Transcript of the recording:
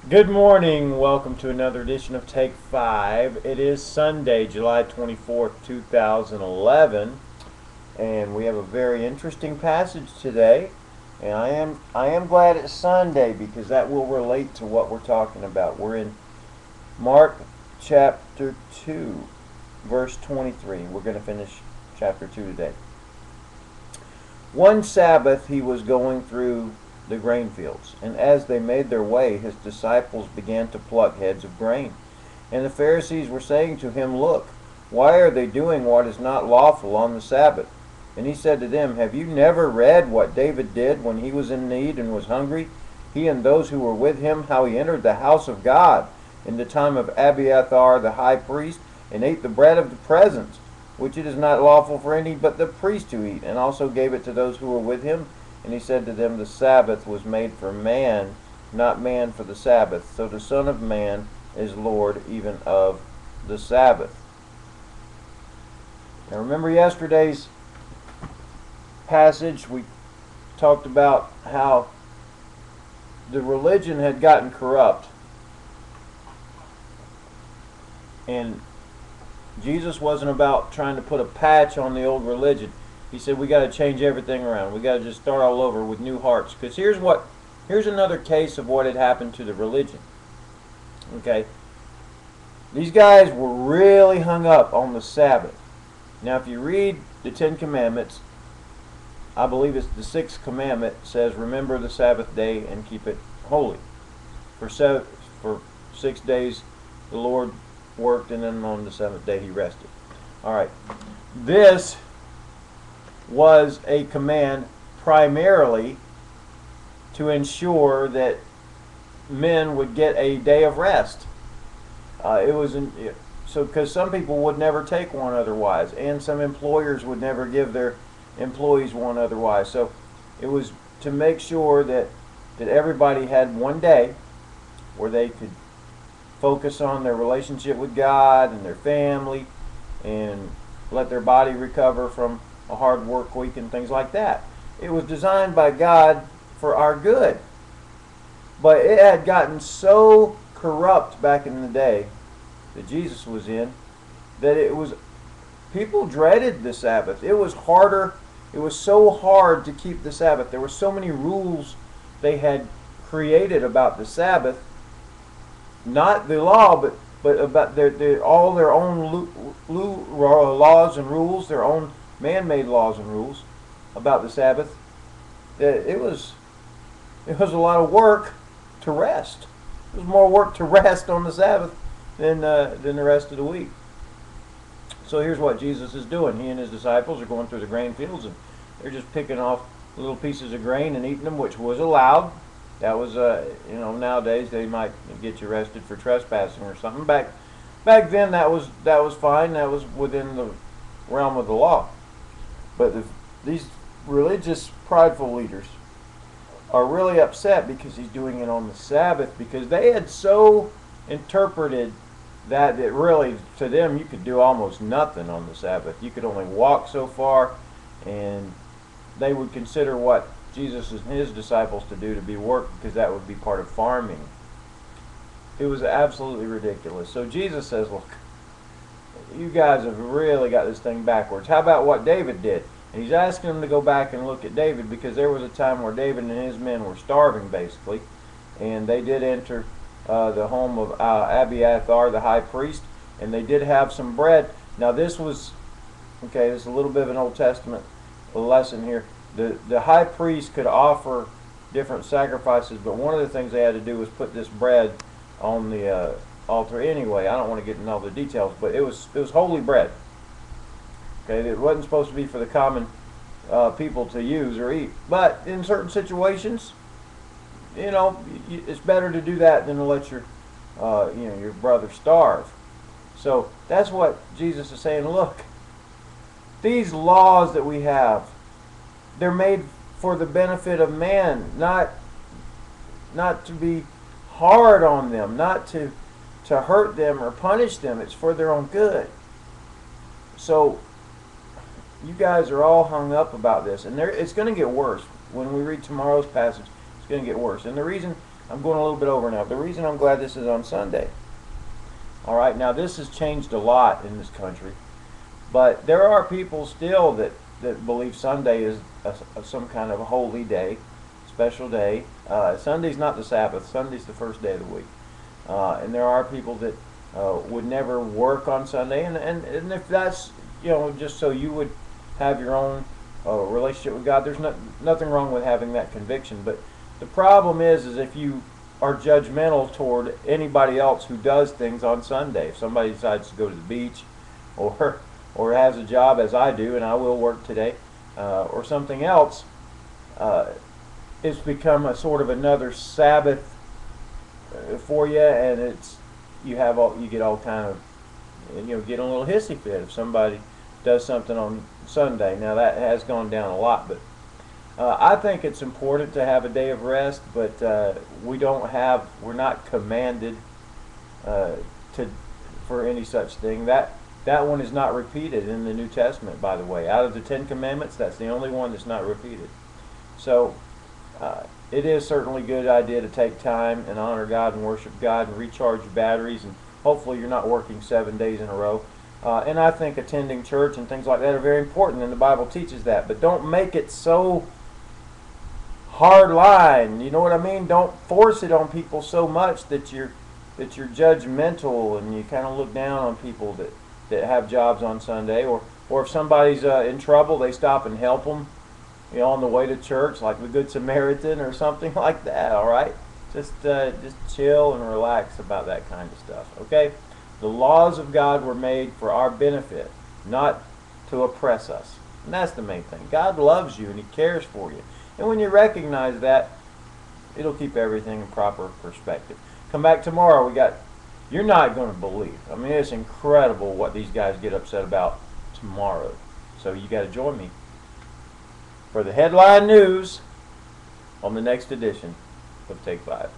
Good morning. Welcome to another edition of Take 5. It is Sunday, July 24th, 2011, and we have a very interesting passage today. And I am glad it's Sunday because that will relate to what we're talking about. We're in Mark chapter 2, verse 23. We're going to finish chapter 2 today. One Sabbath he was going through the grain fields, and as they made their way, his disciples began to pluck heads of grain. And the Pharisees were saying to him, "Look, why are they doing what is not lawful on the Sabbath?" And he said to them, "Have you never read what David did when he was in need and was hungry, he and those who were with him, how he entered the house of God in the time of Abiathar the high priest, and ate the bread of the presence, which it is not lawful for any but the priest to eat, and also gave it to those who were with him? And he said to them, the Sabbath was made for man, not man for the Sabbath. So the Son of Man is Lord even of the Sabbath." Now remember yesterday's passage, we talked about how the religion had gotten corrupt. And Jesus wasn't about trying to put a patch on the old religion. He said we got to change everything around. We got to just start all over with new hearts. Because here's another case of what had happened to the religion. Okay, these guys were really hung up on the Sabbath. Now, if you read the Ten Commandments, I believe it's the sixth commandment says, "Remember the Sabbath day and keep it holy." For 6 days the Lord worked, and then on the seventh day he rested. All right, this was a command primarily to ensure that men would get a day of rest. Because some people would never take one otherwise, and some employers would never give their employees one otherwise. So it was to make sure that everybody had one day where they could focus on their relationship with God and their family, and let their body recover from a hard work week and things like that. It was designed by God for our good. But it had gotten so corrupt back in the day that Jesus was in that people dreaded the Sabbath. It was harder. It was so hard to keep the Sabbath. There were so many rules they had created about the Sabbath. Not the law, but about all their own laws and rules, their own man-made laws and rules about the Sabbath. It was a lot of work to rest. It was more work to rest on the Sabbath than the rest of the week. So here's what Jesus is doing. He and his disciples are going through the grain fields, and they're just picking off little pieces of grain and eating them, which was allowed. That was nowadays they might get you arrested for trespassing or something. Back then that was fine. That was within the realm of the law. But these religious, prideful leaders are really upset because he's doing it on the Sabbath, because they had so interpreted that really, to them, you could do almost nothing on the Sabbath. You could only walk so far, and they would consider what Jesus and his disciples to do to be work, because that would be part of farming. It was absolutely ridiculous. So Jesus says, look, you guys have really got this thing backwards. How about what David did? And he's asking them to go back and look at David, because there was a time where David and his men were starving, basically, and they did enter the home of Abiathar the high priest, and they did have some bread. Now this is a little bit of an Old Testament lesson here. The high priest could offer different sacrifices, but one of the things they had to do was put this bread on the altar anyway. I don't want to get into all the details, but it was holy bread. Okay, it wasn't supposed to be for the common people to use or eat. But in certain situations, it's better to do that than to let your brother starve. So that's what Jesus is saying. Look, these laws that we have, they're made for the benefit of man, not to be hard on them, not to hurt them or punish them. It's for their own good. So you guys are all hung up about this, and it's going to get worse. When we read tomorrow's passage, it's going to get worse. And the reason I'm going a little bit over now. The reason I'm glad this is on Sunday. All right, now this has changed a lot in this country, but there are people still that believe Sunday is some kind of a holy day, special day. Sunday's not the Sabbath. Sunday's the first day of the week. And there are people that would never work on Sunday, and if that's, you know, just so you would have your own relationship with God, there's nothing wrong with having that conviction. But the problem is if you are judgmental toward anybody else who does things on Sunday. If somebody decides to go to the beach, or has a job, as I do, and I will work today, or something else, it's become a sort of another Sabbath for you, and you get all kind of, you know, get a little hissy fit if somebody does something on Sunday. Now that has gone down a lot, but I think it's important to have a day of rest, but we're not commanded for any such thing. That one is not repeated in the New Testament, by the way. Out of the 10 Commandments, that's the only one that's not repeated. So it is certainly a good idea to take time and honor God and worship God and recharge your batteries, and hopefully you're not working 7 days in a row. And I think attending church and things like that are very important, and the Bible teaches that. But don't make it so hard line, you know what I mean? Don't force it on people so much that you're judgmental and you kind of look down on people that have jobs on Sunday, or if somebody's in trouble, they stop and help them, you know, on the way to church, like the Good Samaritan or something like that. All right, just chill and relax about that kind of stuff. Okay, the laws of God were made for our benefit, not to oppress us, and that's the main thing. God loves you and He cares for you. And when you recognize that, it'll keep everything in proper perspective. Come back tomorrow. You're not going to believe. I mean, it's incredible what these guys get upset about tomorrow. So you got to join me for the headline news on the next edition of Take 5.